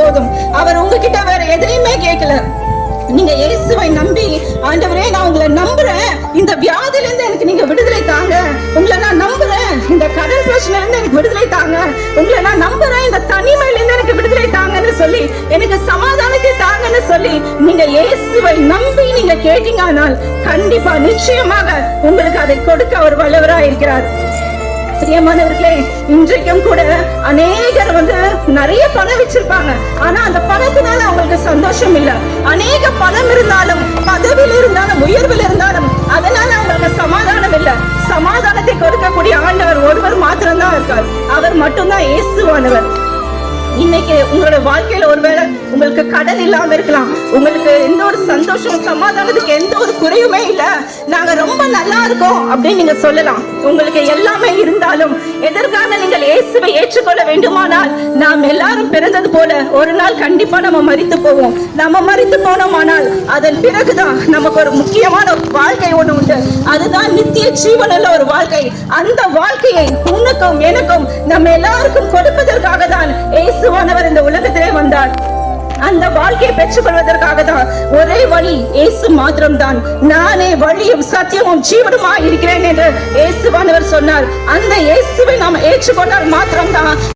போதும். அவர் உங்ககிட்ட வேற எதையுமே கேட்கல. நீங்க இயேசுவை நம்பி, ஆண்டவரே நான் உங்களை நம்புறேன், இந்த வியாதியில இருந்து எனக்கு நீங்க விடுதலை தாங்க, உங்களை நான் நம்புறேன், இந்த கடன் பிரச்சனையில இருந்து எனக்கு விடுதலை தாங்க, உங்களை நான் நம்புறேன், இந்த தனிமையில இருந்து எனக்கு விடுதலை தாங்கன்னு சொல்லி, எனக்கு சமாதானத்தை தாங்கன்னு சொல்லி நீங்க இயேசுவை நம்பி நீங்க கேட்டீங்கன்னால் கண்டிப்பா நிச்சயமாக உங்களுக்கு அதை கொடுக்க அவர் வல்லவராய் இருக்கிறார். பிரியமானவர்களே, இன்றைக்கும் கூட அநேகர் நிறைய பணம் வச்சிருப்பாங்க, ஆனா அந்த பணத்தினால அவங்களுக்கு சந்தோஷம் இல்ல. அநேக பணம் இருந்தாலும், பதவியில் இருந்தாலும், உயர்வில் இருந்தாலும் அதனால அவங்களுக்கு சமாதானம் இல்ல. சமாதானத்தை கொடுக்கக்கூடிய ஆண்டவர் ஒருவர் மாத்திரம்தான் இருக்கார். அவர் மட்டும்தான் இயேசுவானவர். இன்னைக்கு உங்களோட வாழ்க்கையில ஒருவேளை உங்களுக்கு கடன் இல்லாம இருக்கலாம், உங்களுக்கு எந்த ஒரு சந்தோஷம் சமாதானத்துக்கு எந்த ஒரு குறையுமே இல்ல, நாங்க ரொம்ப நல்லா இருக்கோம் அப்படின்னு நீங்க சொல்லலாம். உங்களுக்கு எல்லாமே இருந்தாலும் எதற்காக நீங்கள் இயேசுவை ஏற்றுக்கொள்ள வேண்டுமானால், நாம் எல்லாரும் பிறந்தது போல ஒரு நாள் கண்டிப்பா நம்ம மரித்து போவோம். நம்ம மரித்து போனோமானால் அதன் பிறகுதான் நமக்கு ஒரு முக்கியமான வாழ்க்கை ஒண்ணு உண்டு. அதுதான் நித்திய ஜீவனுள்ள ஒரு வாழ்க்கை. அந்த வாழ்க்கையை உனக்கும் எனக்கும் நம்ம எல்லாருக்கும் கொடுப்பதற்காக தான் இயேசுவானவர் இந்த உலகத்திலே வந்தார். அந்த வாழ்க்கையை பெற்றுக் கொள்வதற்காக தான் ஒரே வழி இயேசு மாத்திரம்தான். நானே வழியும் சத்தியமும் ஜீவனுமாய் இருக்கிறேன் என்று இயேசுவானவர் சொன்னார். அந்த இயேசுவை நாம் ஏற்றுக்கொண்டால் மாத்திரம்தான்